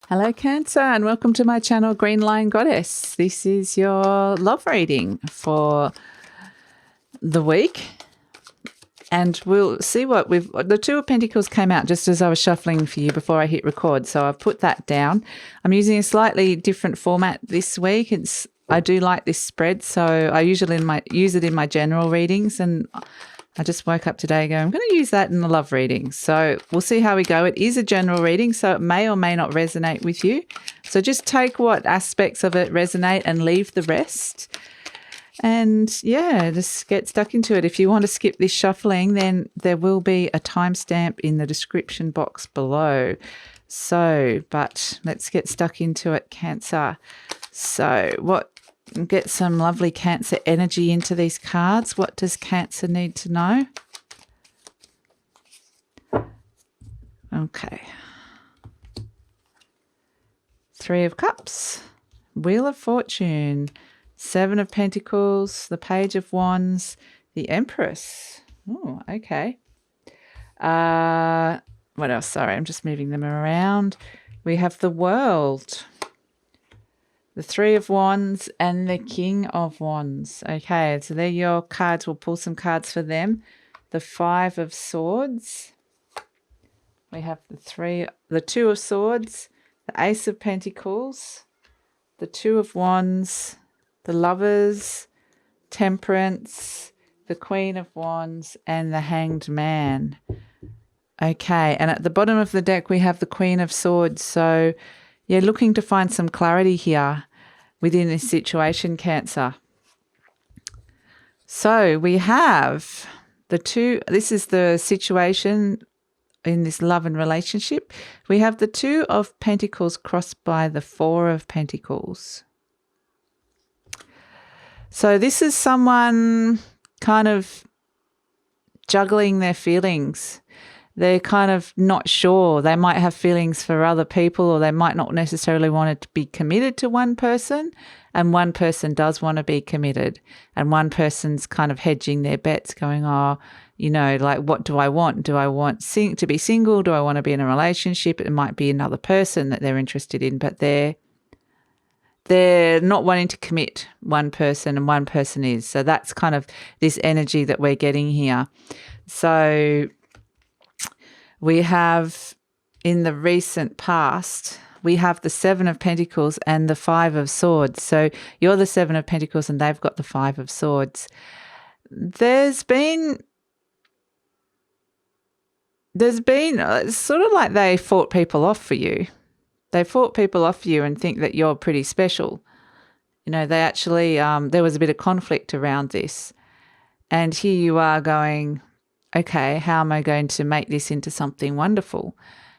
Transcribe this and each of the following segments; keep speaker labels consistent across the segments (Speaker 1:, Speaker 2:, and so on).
Speaker 1: Hello Cancer and welcome to my channel GreenLion Goddess. This is your love reading for the week and we'll see what the Two of Pentacles came out just as I was shuffling for you before I hit record, so I've put that down. I'm using a slightly different format this week. I do like this spread, so I usually use it in my general readings, and I just woke up today going, I'm going to use that in the love reading. So we'll see how we go. It is a general reading, so it may or may not resonate with you. So just take what aspects of it resonate and leave the rest. And yeah, just get stuck into it. If you want to skip this shuffling, then there will be a timestamp in the description box below. So, but let's get stuck into it, Cancer. So get some lovely Cancer energy into these cards. What does Cancer need to know? Okay. Three of Cups, Wheel of Fortune, Seven of Pentacles, the Page of Wands, the Empress. Oh, okay. What else? Sorry, I'm just moving them around. We have the World, the Three of Wands, and the King of Wands. Okay, so they're your cards. We'll pull some cards for them. The Five of Swords. We have the Two of Swords, the Ace of Pentacles, the Two of Wands, the Lovers, Temperance, the Queen of Wands, and the Hanged Man. Okay, and at the bottom of the deck, we have the Queen of Swords. So you're looking to find some clarity here within this situation, Cancer. So we have this is the situation in this love and relationship. We have the Two of Pentacles crossed by the Four of Pentacles. So this is someone kind of juggling their feelings. They're kind of not sure. They might have feelings for other people, or they might not necessarily want to be committed to one person, and one person does want to be committed, and one person's kind of hedging their bets going, oh, you know, like, what do I want? Do I want to be single? Do I want to be in a relationship? It might be another person that they're interested in, but they're not wanting to commit, one person, and one person is. So that's kind of this energy that we're getting here. So we have, in the recent past, we have the Seven of Pentacles and the Five of Swords. So you're the Seven of Pentacles and they've got the Five of Swords. It's sort of like they fought people off for you. They fought people off for you and think that you're pretty special. You know, they actually, there was a bit of conflict around this. And here you are going, okay, how am I going to make this into something wonderful?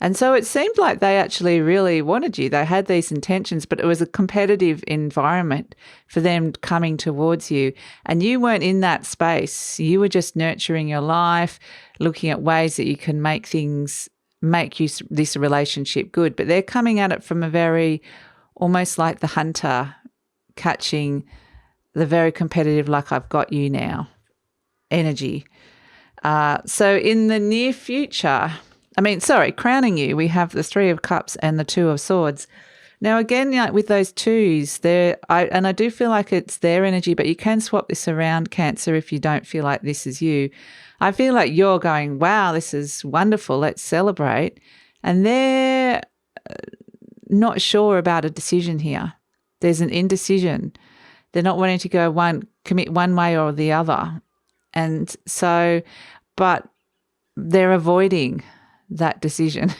Speaker 1: And so it seemed like they actually really wanted you. They had these intentions, but it was a competitive environment for them coming towards you. And you weren't in that space. You were just nurturing your life, looking at ways that you can make this relationship good. But they're coming at it from a very, almost like the hunter catching the very competitive, like, I've got you now energy. So in the near future, crowning you, we have the Three of Cups and the Two of Swords. Now, again, with those twos, I do feel like it's their energy, but you can swap this around, Cancer, if you don't feel like this is you. I feel like you're going, wow, this is wonderful, let's celebrate. And they're not sure about a decision here. There's an indecision. They're not wanting to commit one way or the other. And so, but they're avoiding that decision.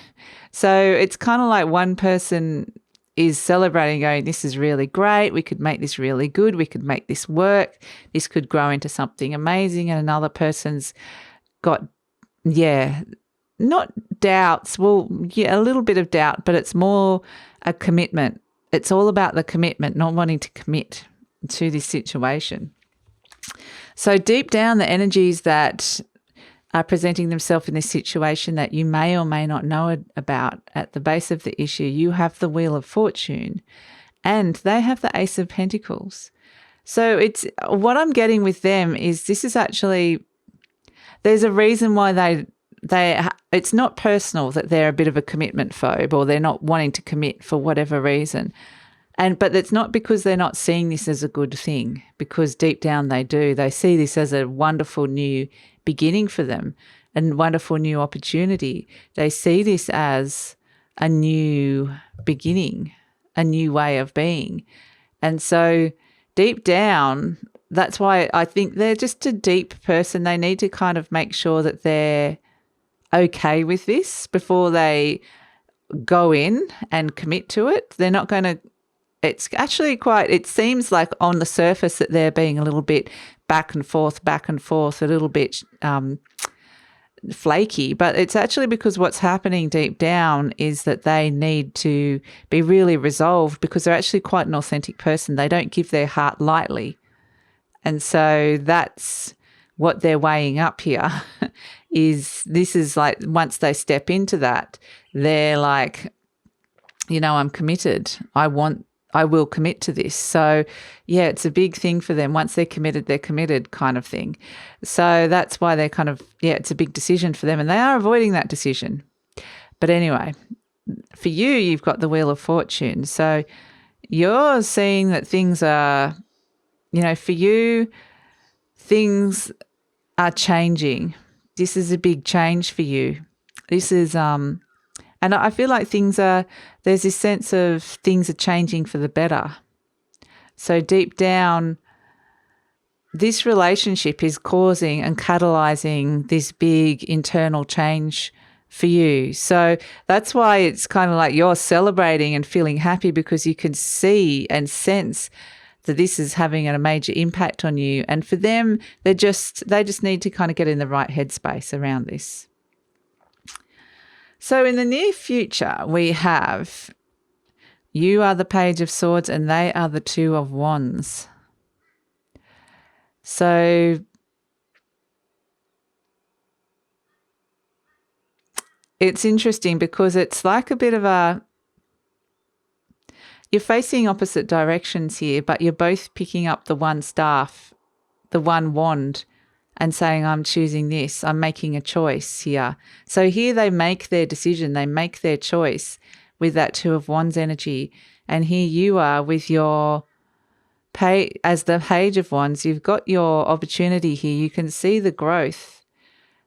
Speaker 1: So it's kind of like one person is celebrating, going, this is really great. We could make this really good. We could make this work. This could grow into something amazing. And another person's got, not doubts. Well, yeah, a little bit of doubt, but it's more a commitment. It's all about the commitment, not wanting to commit to this situation. So deep down, the energies that are presenting themselves in this situation that you may or may not know about, at the base of the issue, you have the Wheel of Fortune and they have the Ace of Pentacles. So it's what I'm getting with them is this is actually, there's a reason why they it's not personal that they're a bit of a commitment phobe or they're not wanting to commit for whatever reason. But it's not because they're not seeing this as a good thing, because deep down they do. They see this as a wonderful new beginning for them and wonderful new opportunity. They see this as a new beginning, a new way of being. And so deep down, that's why I think they're just a deep person. They need to kind of make sure that they're okay with this before they go in and commit to it. They're not going to, it's actually it seems like on the surface that they're being a little bit back and forth, a little bit flaky, but it's actually because what's happening deep down is that they need to be really resolved because they're actually quite an authentic person. They don't give their heart lightly. And so that's what they're weighing up here this is like once they step into that, they're like, I'm committed. I will commit to this. So, yeah, it's a big thing for them. Once they're committed kind of thing. So that's why they're kind of, it's a big decision for them and they are avoiding that decision. But anyway, for you, you've got the Wheel of Fortune. So you're seeing that things are, for you, things are changing. This is a big change for you. This is, and I feel like there's this sense of things are changing for the better. So deep down, this relationship is causing and catalyzing this big internal change for you. So that's why it's kind of like you're celebrating and feeling happy because you can see and sense that this is having a major impact on you. And for them, they just need to kind of get in the right headspace around this. So in the near future, we have you are the Page of Swords and they are the Two of Wands. So it's interesting because it's like a bit of you're facing opposite directions here, but you're both picking up the one staff, the one wand, and saying, I'm choosing this, I'm making a choice here. So here they make their decision, they make their choice with that Two of Wands energy. And here you are with your as the Page of Wands, you've got your opportunity here. You can see the growth.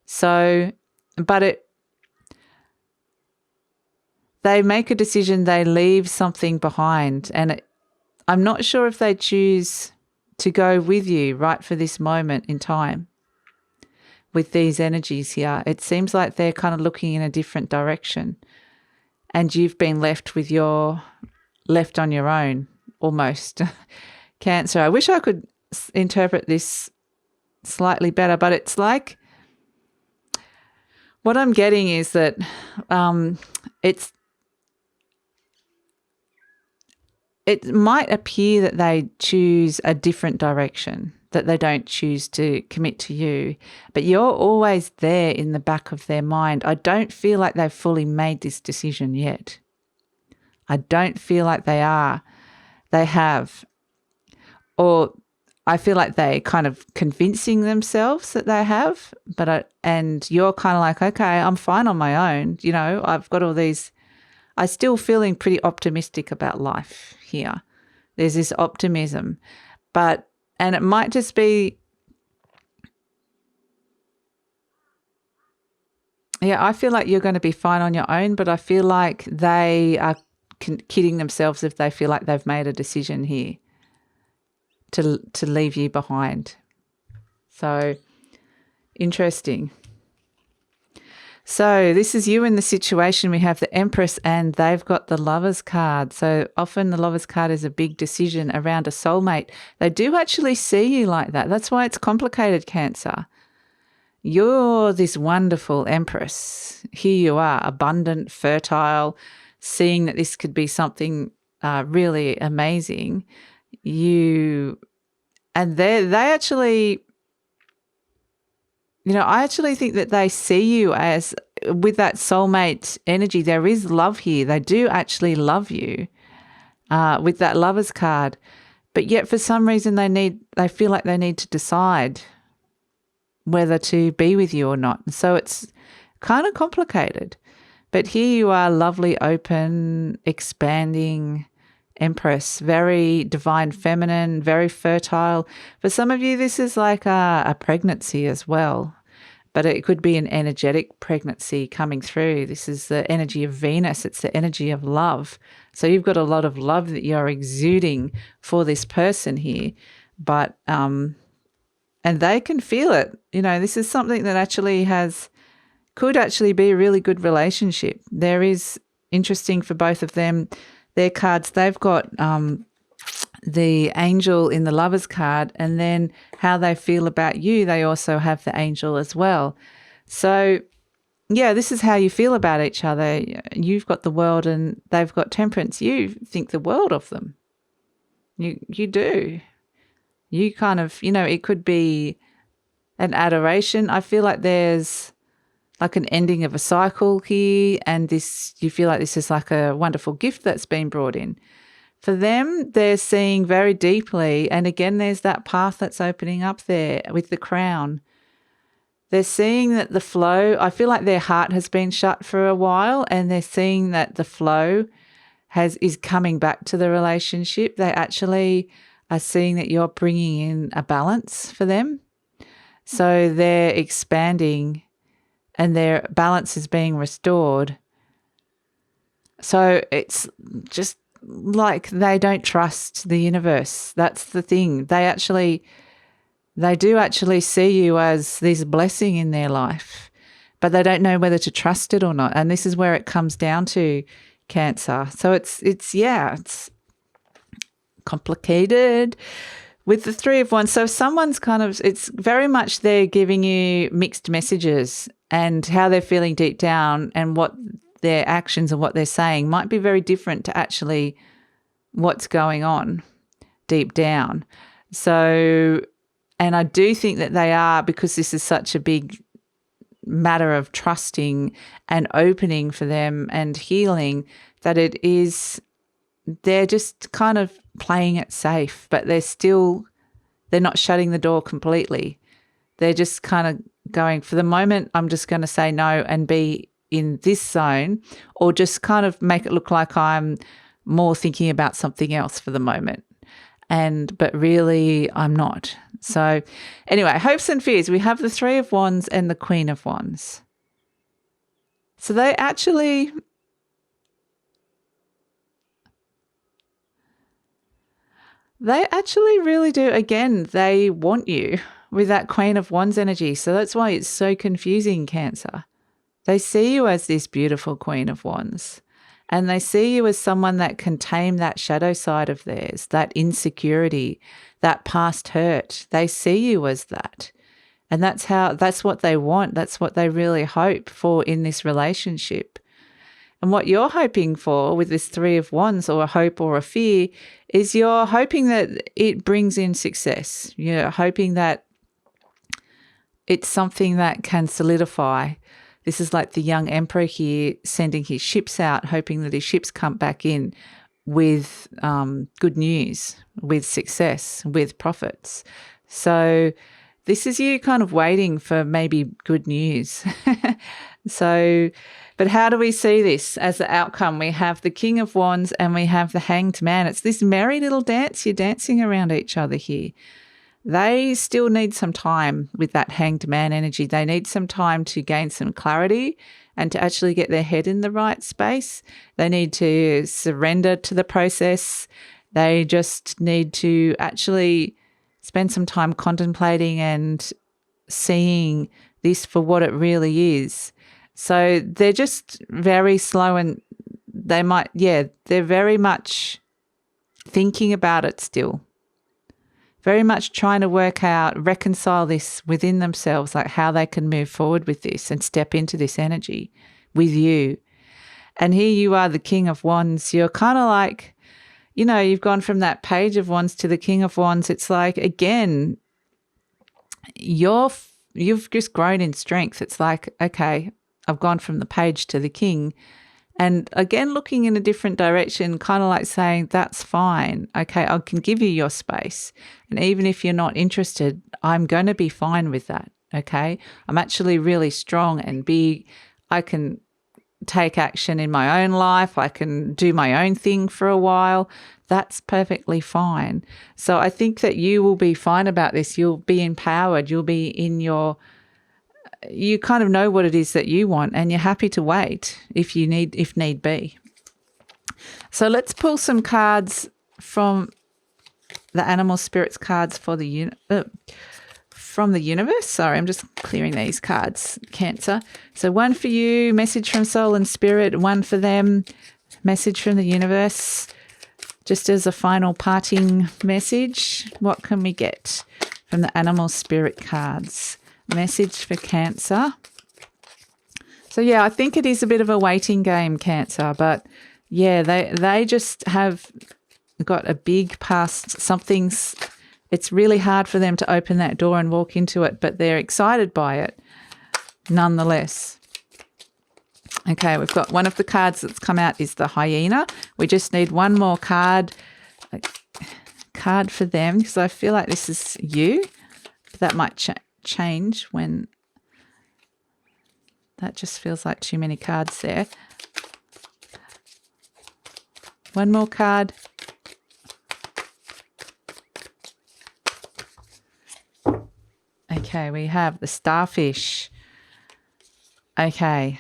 Speaker 1: So, but they make a decision, they leave something behind. And I'm not sure if they choose to go with you right for this moment in time with these energies here. It seems like they're kind of looking in a different direction and you've been left on your own almost. Cancer. I wish I could interpret this slightly better, but it's like what I'm getting is that it might appear that they choose a different direction, that they don't choose to commit to you, but you're always there in the back of their mind. I don't feel like they've fully made this decision yet. I don't feel like they are. They have. Or I feel like they kind of convincing themselves that they have, and you're kind of like, okay, I'm fine on my own. I've got all these, I'm still feeling pretty optimistic about life here. There's this optimism, and it might just be, I feel like you're going to be fine on your own, but I feel like they are kidding themselves if they feel like they've made a decision here to leave you behind. So interesting. So this is you in the situation. We have the Empress and they've got the Lovers card. So often the Lovers card is a big decision around a soulmate. They do actually see you like that. That's why it's complicated, Cancer. You're this wonderful Empress. Here you are, abundant, fertile, seeing that this could be something really amazing. They actually, I actually think that they see you as, with that soulmate energy, there is love here. They do actually love you with that Lovers card. But yet for some reason they feel like they need to decide whether to be with you or not. So kind of complicated. But here you are, lovely, open, expanding Empress, very divine feminine, very fertile. For some of you, this is like a pregnancy as well, but it could be an energetic pregnancy coming through. This is the energy of Venus. It's the energy of love. So you've got a lot of love that you're exuding for this person here, but and they can feel it. This is something that could actually be a really good relationship. There is, interesting for both of them, their cards, they've got the angel in the lover's card, and then how they feel about you, they also have the angel as well. So, yeah, this is how you feel about each other. You've got the world and they've got temperance. You think the world of them. You do. You kind of, it could be an adoration. I feel like there's like an ending of a cycle here, and you feel like this is like a wonderful gift that's been brought in. For them, they're seeing very deeply, and again, there's that path that's opening up there with the crown. They're seeing that the flow, I feel like their heart has been shut for a while, and they're seeing that the flow is coming back to the relationship. They actually are seeing that you're bringing in a balance for them. So they're expanding and their balance is being restored. So it's just like they don't trust the universe. That's the thing. They do actually see you as this blessing in their life, but they don't know whether to trust it or not. And this is where it comes down to, Cancer. So it's complicated. With the Three of Wands, so someone's it's very much they're giving you mixed messages, and how they're feeling deep down and what their actions and what they're saying might be very different to actually what's going on deep down. So, and I do think that they are, because this is such a big matter of trusting and opening for them and healing, that they're just kind of playing it safe, but they're not shutting the door completely. They're just kind of going, for the moment, I'm just going to say no and be in this zone, or just kind of make it look like I'm more thinking about something else for the moment. But really I'm not. So anyway, hopes and fears. We have the Three of Wands and the Queen of Wands. So they actually really do. Again, they want you with that Queen of Wands energy. So that's why it's so confusing, Cancer. They see you as this beautiful Queen of Wands, and they see you as someone that can tame that shadow side of theirs, that insecurity, that past hurt. They see you as that. And that's what they want. That's what they really hope for in this relationship. And what you're hoping for with this Three of Wands, or a hope or a fear, is you're hoping that it brings in success. You're hoping that it's something that can solidify. This is like the young emperor here sending his ships out, hoping that his ships come back in with good news, with success, with profits. So this is you kind of waiting for maybe good news. But how do we see this as the outcome? We have the King of Wands and we have the Hanged Man. It's this merry little dance. You're dancing around each other here. They still need some time with that Hanged Man energy. They need some time to gain some clarity and to actually get their head in the right space. They need to surrender to the process. They just need to actually spend some time contemplating and seeing this for what it really is. So they're just very slow, and they're very much thinking about it still. Very much trying to reconcile this within themselves, like how they can move forward with this and step into this energy with you. And here you are, the King of Wands. You're kind of like, you've gone from that Page of Wands to the King of Wands. It's like, again, you've just grown in strength. It's like, okay, I've gone from the Page to the King. And again, looking in a different direction, kind of like saying, that's fine. Okay, I can give you your space. And even if you're not interested, I'm going to be fine with that. okay? I'm actually really strong and I can take action in my own life. I can do my own thing for a while. That's perfectly fine. So I think that you will be fine about this. You'll be empowered. You'll be you kind of know what it is that you want, and you're happy to wait if need be. So let's pull some cards from the animal spirits cards for from the universe. Sorry, I'm just clearing these cards, Cancer. So one for you, message from soul and spirit. One for them, message from the universe. Just as a final parting message, what can we get from the animal spirit cards? Message for Cancer. So yeah, I think it is a bit of a waiting game, Cancer, but yeah, they just have got a big past. It's really hard for them to open that door and walk into it, but they're excited by it nonetheless. Okay, we've got one of the cards that's come out is the hyena. We just need one more card, a card for them, because I feel like this is you. That might change when that just feels like too many cards there. One more card. Okay, we have the starfish. Okay.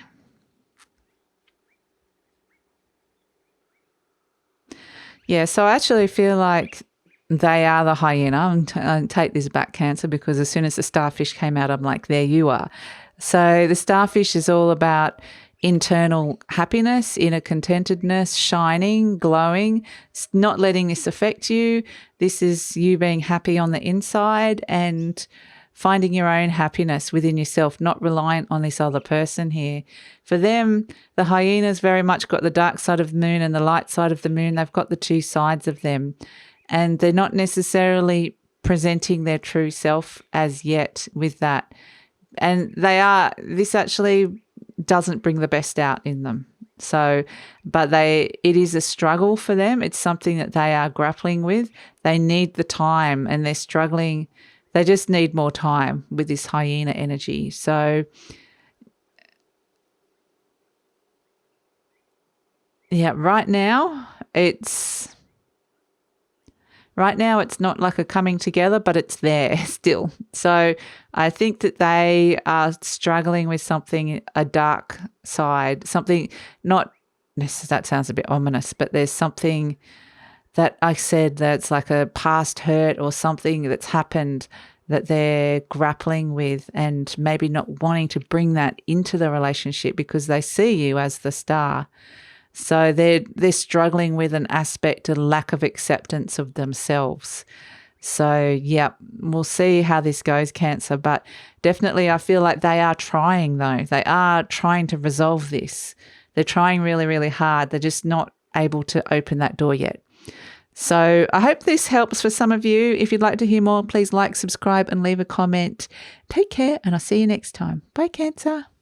Speaker 1: Yeah, so I actually feel like they are the hyena. And take this back, Cancer, because as soon as the starfish came out, I'm like, there you are. So the starfish is all about internal happiness, inner contentedness, shining, glowing, not letting this affect you. This is you being happy on the inside and finding your own happiness within yourself, not reliant on this other person here. For them, the hyenas very much got the dark side of the moon and the light side of the moon. They've got the two sides of them, and they're not necessarily presenting their true self as yet with that. And this actually doesn't bring the best out in them. So, but it is a struggle for them. It's something that they are grappling with. They need the time, and they're struggling. They just need more time with this hyena energy. So, yeah, right now it's not like a coming together, but it's there still. So I think that they are struggling with something, a dark side, something not necessarily, that sounds a bit ominous, but there's something that I said that's like a past hurt or something that's happened that they're grappling with, and maybe not wanting to bring that into the relationship because they see you as the star. So they're struggling with an aspect, a lack of acceptance of themselves. So, yeah, we'll see how this goes, Cancer. But definitely I feel like they are trying, though. They are trying to resolve this. They're trying really, really hard. They're just not able to open that door yet. So I hope this helps for some of you. If you'd like to hear more, please like, subscribe and leave a comment. Take care, and I'll see you next time. Bye, Cancer.